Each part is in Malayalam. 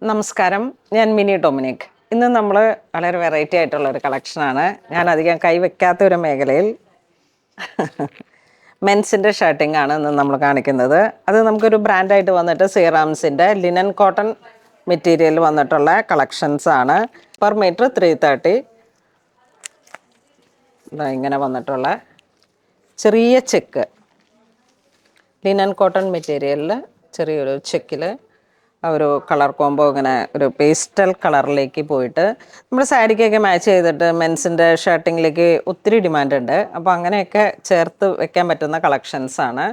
നമസ്കാരം, ഞാൻ മിനി ഡൊമിനിക്. ഇന്ന് നമ്മൾ വളരെ വെറൈറ്റി ആയിട്ടുള്ള ഒരു കളക്ഷനാണ്. ഞാൻ അധികം കൈവയ്ക്കാത്ത ഒരു മേഖലയിൽ മെൻസിൻ്റെ ഷർട്ടിംഗ് ആണ് ഇന്ന് നമ്മൾ കാണിക്കുന്നത്. അത് നമുക്കൊരു ബ്രാൻഡായിട്ട് വന്നിട്ട് സീറാംസിൻ്റെ ലിനൻ കോട്ടൺ മെറ്റീരിയൽ വന്നിട്ടുള്ള കളക്ഷൻസ് ആണ്. Per metre 330. ഇങ്ങനെ വന്നിട്ടുള്ള ചെറിയ ചെക്ക്, ലിനൻ കോട്ടൺ മെറ്റീരിയലിൽ ചെറിയൊരു ചെക്കിൽ ഒരു കളർ കോംബോ ഇങ്ങനെ ഒരു പേസ്റ്റൽ കളറിലേക്ക് പോയിട്ട് നമ്മുടെ സാരിക്കൊക്കെ മാച്ച് ചെയ്തിട്ട് മെൻസിൻ്റെ ഷർട്ടിങ്ങിലേക്ക് ഒത്തിരി ഡിമാൻഡ് ഉണ്ട്. അപ്പോൾ അങ്ങനെയൊക്കെ ചേർത്ത് വെക്കാൻ പറ്റുന്ന കളക്ഷൻസാണ്.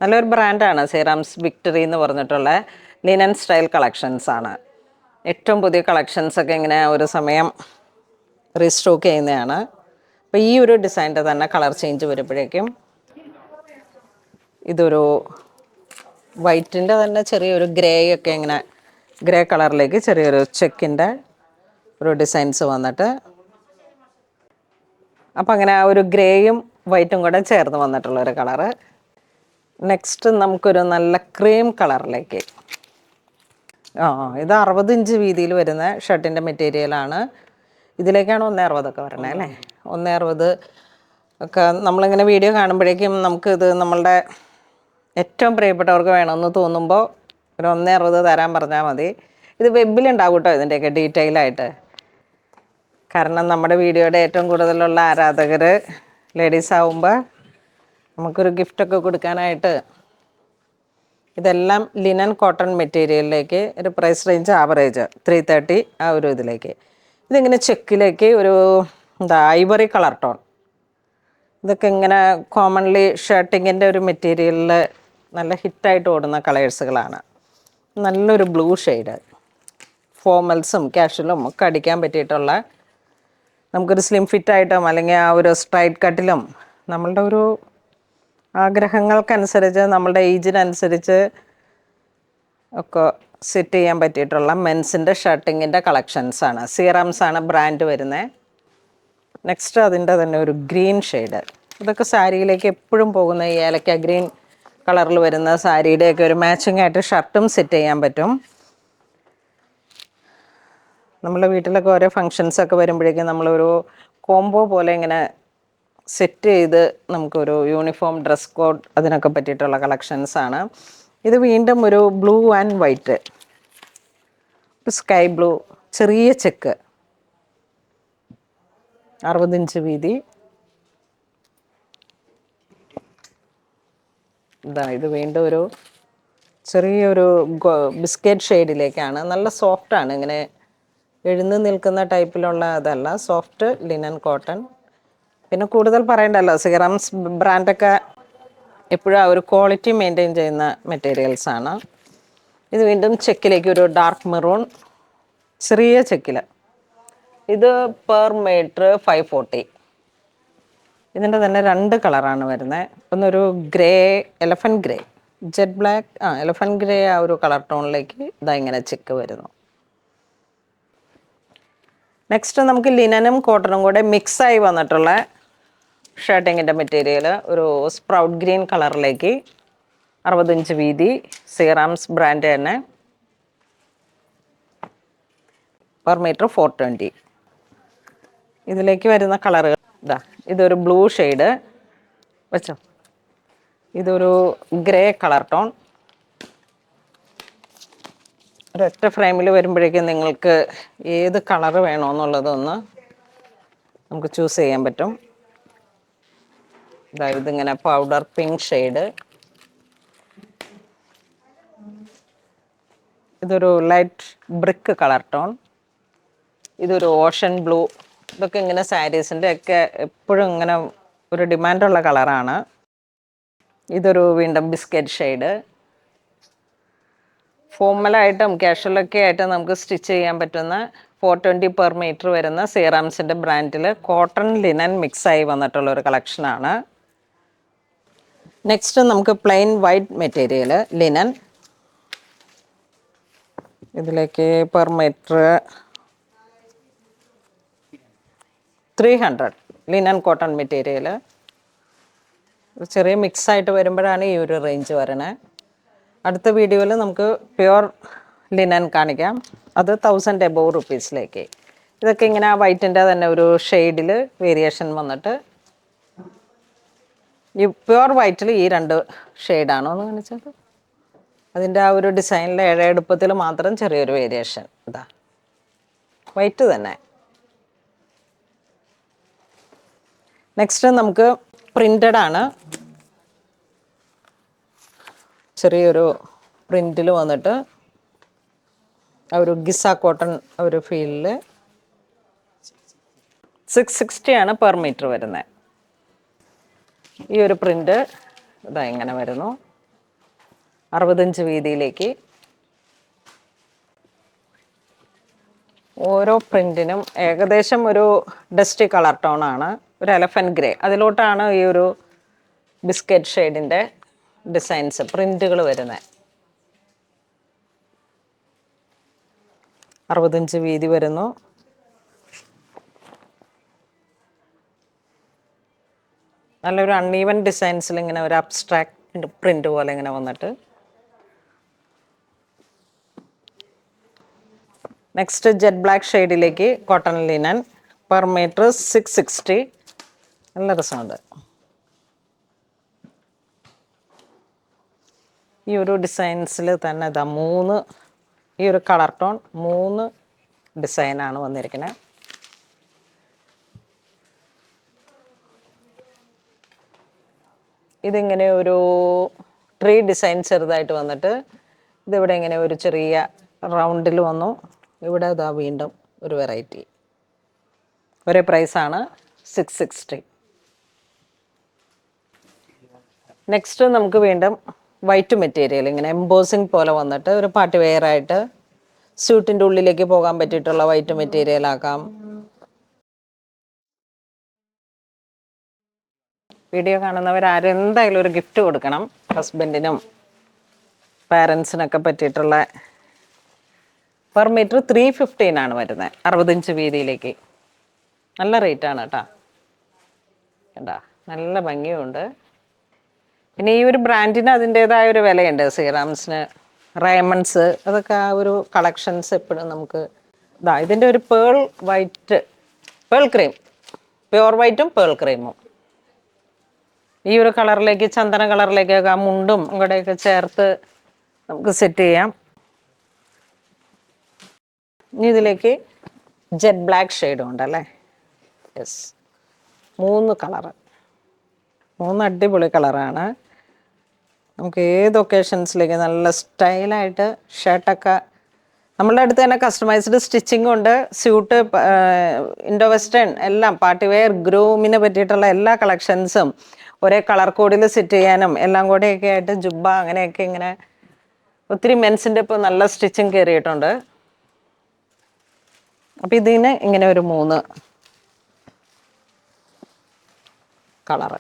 നല്ലൊരു ബ്രാൻഡാണ് സീറാംസ് വിക്ടറി എന്ന് പറഞ്ഞിട്ടുള്ള ലിനൻ സ്റ്റൈൽ കളക്ഷൻസാണ്. ഏറ്റവും പുതിയ കളക്ഷൻസൊക്കെ ഇങ്ങനെ ഒരു സമയം റീസ്റ്റോക്ക് ചെയ്യുന്നതാണ്. അപ്പോൾ ഈ ഒരു ഡിസൈൻ്റെ തന്നെ കളർ ചേഞ്ച് വരുമ്പോഴേക്കും ഇതൊരു വൈറ്റിൻ്റെ തന്നെ ചെറിയൊരു ഗ്രേ ഒക്കെ ഇങ്ങനെ ഗ്രേ കളറിലേക്ക് ചെറിയൊരു ചെക്കിൻ്റെ ഒരു ഡിസൈൻസ് വന്നിട്ട്, അപ്പം അങ്ങനെ ആ ഒരു ഗ്രേയും വൈറ്റും കൂടെ ചേർന്ന് വന്നിട്ടുള്ളൊരു കളറ്. നെക്സ്റ്റ് നമുക്കൊരു നല്ല ക്രീം കളറിലേക്ക്, ഇത് 60 ഇഞ്ച് വീതിയിൽ വരുന്ന ഷർട്ടിൻ്റെ മെറ്റീരിയലാണ്. ഇതിലേക്കാണ് 160 വരണേ അല്ലേ. 160 ഒക്കെ നമ്മളിങ്ങനെ വീഡിയോ കാണുമ്പോഴേക്കും നമുക്കിത് നമ്മളുടെ ഏറ്റവും പ്രിയപ്പെട്ടവർക്ക് വേണമെന്ന് തോന്നുമ്പോൾ ഒരു 160 തരാൻ പറഞ്ഞാൽ മതി. ഇത് വെബിലുണ്ടാവും കേട്ടോ ഇതിൻ്റെയൊക്കെ ഡീറ്റെയിൽ ആയിട്ട്. കാരണം നമ്മുടെ വീഡിയോയുടെ ഏറ്റവും കൂടുതലുള്ള ആരാധകർ ലേഡീസ് ആവുമ്പോൾ നമുക്കൊരു ഗിഫ്റ്റൊക്കെ കൊടുക്കാനായിട്ട് ഇതെല്ലാം ലിനൻ കോട്ടൺ മെറ്റീരിയലിലേക്ക് ഒരു പ്രൈസ് റേഞ്ച് ആവറേജ് 330 ആ ഒരു ഇതിലേക്ക്. ഇതിങ്ങനെ ചെക്കിലേക്ക് ഒരു ഐവറി കളർ ടോൺ, ഇതൊക്കെ ഇങ്ങനെ കോമൺലി ഷർട്ടിങ്ങിൻ്റെ ഒരു മെറ്റീരിയലിൽ നല്ല ഹിറ്റായിട്ട് ഓടുന്ന കളേഴ്സുകളാണ്. നല്ലൊരു ബ്ലൂ ഷെയ്ഡ്, ഫോമൽസും കാഷ്വലും ഒക്കെ അടിക്കാൻ പറ്റിയിട്ടുള്ള, നമുക്കൊരു സ്ലിം ഫിറ്റായിട്ടും അല്ലെങ്കിൽ ആ ഒരു സ്ട്രൈറ്റ് കട്ടിലും നമ്മളുടെ ഒരു ആഗ്രഹങ്ങൾക്കനുസരിച്ച് നമ്മളുടെ ഏജിനനുസരിച്ച് ഒക്കെ സെറ്റ് ചെയ്യാൻ പറ്റിയിട്ടുള്ള മെൻസിൻ്റെ ഷർട്ടിങ്ങിൻ്റെ കളക്ഷൻസാണ്. സീറംസാണ് ബ്രാൻഡ് വരുന്നത്. നെക്സ്റ്റ് അതിൻ്റെ തന്നെ ഒരു ഗ്രീൻ ഷെയ്ഡ്, ഇതൊക്കെ സാരിയിലേക്ക് എപ്പോഴും പോകുന്ന ഈ ഏലക്ക ഗ്രീൻ കളറിൽ വരുന്ന സാരിയുടെയൊക്കെ ഒരു മാച്ചിങ് ആയിട്ട് ഷർട്ടും സെറ്റ് ചെയ്യാൻ പറ്റും. നമ്മുടെ വീട്ടിലൊക്കെ ഓരോ ഫങ്ഷൻസൊക്കെ വരുമ്പോഴേക്കും നമ്മളൊരു കോംബോ പോലെ ഇങ്ങനെ സെറ്റ് ചെയ്ത് നമുക്കൊരു യൂണിഫോം ഡ്രസ് കോഡ് അതിനൊക്കെ പറ്റിയിട്ടുള്ള കളക്ഷൻസാണ്. ഇത് വീണ്ടും ഒരു blue and white, sky blue, ചെറിയ ചെക്ക്, 60 ഇഞ്ച് വീതി. ഇത് വീണ്ടും ഒരു ചെറിയൊരു ബിസ്ക്കറ്റ് ഷെയ്ഡിലേക്കാണ്. നല്ല സോഫ്റ്റാണ്, ഇങ്ങനെ എഴുന്ന് നിൽക്കുന്ന ടൈപ്പിലുള്ള അതല്ല, സോഫ്റ്റ് ലിനൻ കോട്ടൺ. പിന്നെ കൂടുതൽ പറയണ്ടല്ലോ, സീറംസ് ബ്രാൻഡൊക്കെ എപ്പോഴും ആ ഒരു ക്വാളിറ്റി മെയിൻറ്റെയിൻ ചെയ്യുന്ന മെറ്റീരിയൽസാണ്. ഇത് വീണ്ടും ചെക്കിലേക്ക് ഒരു ഡാർക്ക് മെറൂൺ, ചെറിയ ചെക്കിൽ. ഇത് പെർ മീറ്റർ 540. ഇതിൻ്റെ തന്നെ 2 കളറാണ് വരുന്നത്. ഒന്നൊരു grey, elephant grey, jet black, elephant grey ആ ഒരു കളർ ടോണിലേക്ക് ഇങ്ങനെ ചെക്ക് വരുന്നു. നെക്സ്റ്റ് നമുക്ക് ലിനനും കോട്ടണും കൂടെ മിക്സായി വന്നിട്ടുള്ള ഷർട്ടിങ്ങിൻ്റെ മെറ്റീരിയൽ ഒരു സ്പ്രൗട്ട് ഗ്രീൻ കളറിലേക്ക്, 60 ഇഞ്ച് വീതി, സീറാംസ് ബ്രാൻഡ് തന്നെ, പെർ മീറ്റർ 420. ഇതിലേക്ക് വരുന്ന കളറുകൾ ഇതൊരു ബ്ലൂ ഷെയ്ഡ് വെച്ചോ, ഇതൊരു ഗ്രേ കളർ ടോൺ. ഒരൊറ്റ ഫ്രെയിമിൽ വരുമ്പോഴേക്കും നിങ്ങൾക്ക് ഏത് കളറ് വേണമെന്നുള്ളതൊന്ന് നമുക്ക് ചൂസ് ചെയ്യാൻ പറ്റും. ഇതിങ്ങനെ പൗഡർ പിങ്ക് ഷെയ്ഡ്, ഇതൊരു ലൈറ്റ് ബ്രിക്ക് കളർ ടോൺ, ഇതൊരു ഓഷൻ ബ്ലൂ. ഇതൊക്കെ ഇങ്ങനെ സാരീസിൻ്റെ ഒക്കെ എപ്പോഴും ഇങ്ങനെ ഒരു ഡിമാൻഡുള്ള കളറാണ്. ഇതൊരു വീണ്ടും ബിസ്ക്കറ്റ് ഷെയ്ഡ്. ഫോർമലായിട്ടും കാഷ്വലൊക്കെ ആയിട്ട് നമുക്ക് സ്റ്റിച്ച് ചെയ്യാൻ പറ്റുന്ന 420 പെർ മീറ്റർ വരുന്ന സീറാംസിൻ്റെ ബ്രാൻഡിൽ കോട്ടൺ ലിനൻ മിക്സായി വന്നിട്ടുള്ളൊരു കളക്ഷനാണ്. നെക്സ്റ്റ് നമുക്ക് പ്ലെയിൻ വൈറ്റ് മെറ്റീരിയൽ ലിനൻ, ഇതിലേക്ക് per metre 300 linen cotton material. ചെറിയ മിക്സായിട്ട് വരുമ്പോഴാണ് ഈ ഒരു റേഞ്ച് വരണേ. അടുത്ത വീഡിയോയിൽ നമുക്ക് പ്യുവർ ലിനൻ കാണിക്കാം. അത് 1000 എബോവ് റുപ്പീസിലേക്ക്. ഇതൊക്കെ ഇങ്ങനെ ആ വൈറ്റിൻ്റെ തന്നെ ഒരു ഷെയ്ഡിൽ വേരിയേഷൻ വന്നിട്ട്, ഈ പ്യുവർ വൈറ്റിൽ ഈ 2 ഷെയ്ഡാണോ എന്ന് കാണിച്ചത്. അതിൻ്റെ ആ ഒരു ഡിസൈനിലെ ഇഴയെടുപ്പത്തിൽ മാത്രം ചെറിയൊരു വേരിയേഷൻ. ഇതാ വൈറ്റ് തന്നെ. നെക്സ്റ്റ് നമുക്ക് പ്രിൻ്റഡ് ആണ്. ചെറിയൊരു പ്രിൻറ്റിൽ വന്നിട്ട് ആ ഒരു ഗിസ കോട്ടൺ ഒരു ഫീലിൽ 660 ആണ് പെർ മീറ്റർ വരുന്നത്. ഈ ഒരു പ്രിൻ്റ് ഇതാ ഇങ്ങനെ വരുന്നു. 60 ഇഞ്ച് വീതിയിലേക്ക്. ഓരോ പ്രിൻറ്റിനും ഏകദേശം ഒരു ഡസ്റ്റി കളർ ടോണാണ്, ഒരു എലഫൻറ്റ് ഗ്രേ. അതിലോട്ടാണ് ഈ ഒരു ബിസ്ക്കറ്റ് ഷെയ്ഡിൻ്റെ ഡിസൈൻസ് പ്രിൻറ്റുകൾ വരുന്നത്. 60 ഇഞ്ച് വീതി വരുന്നു. നല്ലൊരു അൺഈവൻ ഡിസൈൻസിൽ ഇങ്ങനെ ഒരു അബ്സ്ട്രാക്ട് പ്രിൻ്റ് പോലെ ഇങ്ങനെ വന്നിട്ട്. നെക്സ്റ്റ് ജെറ്റ് ബ്ലാക്ക് ഷെയ്ഡിലേക്ക് കോട്ടൺ ലിനൻ പെർ മീറ്റർ 660. നല്ല രസമുണ്ട്. ഈ ഒരു ഡിസൈൻസിൽ തന്നെ ഇതാ 3, ഈ ഒരു കളർ ടോൺ 3 ഡിസൈനാണ് വന്നിരിക്കുന്നത്. ഇതിങ്ങനെ ഒരു ട്രീ ഡിസൈൻ ചെറുതായിട്ട് വന്നിട്ട് ഇതിവിടെ ഇങ്ങനെ ഒരു ചെറിയ റൗണ്ടിൽ വന്നു. ഇവിടെ ഇതാ വീണ്ടും ഒരു വെറൈറ്റി. ഒരേ പ്രൈസാണ് 660. നെക്സ്റ്റ് നമുക്ക് വീണ്ടും വൈറ്റ് മെറ്റീരിയൽ ഇങ്ങനെ എംബോസിങ് പോലെ വന്നിട്ട് ഒരു പാർട്ടി വെയറായിട്ട് സ്യൂട്ടിൻ്റെ ഉള്ളിലേക്ക് പോകാൻ പറ്റിയിട്ടുള്ള വൈറ്റ് മെറ്റീരിയൽ ആക്കാം. വീഡിയോ കാണുന്നവർ ആരെന്തായാലും ഒരു ഗിഫ്റ്റ് കൊടുക്കണം. ഹസ്ബൻഡിനും പാരൻസിനൊക്കെ പറ്റിയിട്ടുള്ള. പെർ മീറ്റർ 315 വരുന്നത്. 60 ഇഞ്ച് വീതിയിലേക്ക്. നല്ല റേറ്റാണ് കേട്ടോ. കണ്ടാ നല്ല ഭംഗിയുണ്ട്. പിന്നെ ഈ ഒരു ബ്രാൻഡിന് അതിൻ്റേതായ ഒരു വിലയുണ്ട്. സീറാംസിന്, റയമണ്ട്സ്, അതൊക്കെ ആ ഒരു കളക്ഷൻസ് എപ്പോഴും നമുക്ക് ഇതാ ഇതിൻ്റെ ഒരു pearl white, pearl cream, pure വൈറ്റും പേൾ ക്രീമും ഈ ഒരു കളറിലേക്ക്, ചന്ദന കളറിലേക്കൊക്കെ ആ മുണ്ടും ഇവിടെയൊക്കെ ചേർത്ത് നമുക്ക് സെറ്റ് ചെയ്യാം. ഇനി ഇതിലേക്ക് ജെറ്റ് ബ്ലാക്ക് ഷെയ്ഡും ഉണ്ടല്ലേ. യെസ്, 3 കളറ്, 3 അടിപൊളി കളറാണ്. നമുക്ക് ഏത് ഒക്കേഷൻസിലേക്ക് നല്ല സ്റ്റൈലായിട്ട് ഷർട്ടൊക്കെ നമ്മളുടെ അടുത്ത് തന്നെ കസ്റ്റമൈസ്ഡ് സ്റ്റിച്ചിങ് ഉണ്ട്. സ്യൂട്ട്, ഇൻഡോ വെസ്റ്റേൺ എല്ലാം, പാർട്ടി വെയർ, ഗ്രൂമിന് പറ്റിയിട്ടുള്ള എല്ലാ കളക്ഷൻസും ഒരേ കളർ കോഡിൽ സെറ്റ് ചെയ്യാനും എല്ലാം കൂടെയൊക്കെ ആയിട്ട് ജുബ്ബ അങ്ങനെയൊക്കെ ഇങ്ങനെ ഒത്തിരി മെൻസിൻ്റെ ഇപ്പോൾ നല്ല സ്റ്റിച്ചിങ് കയറിയിട്ടുണ്ട്. അപ്പം ഇതിന് ഇങ്ങനെ ഒരു 3 കളറ്.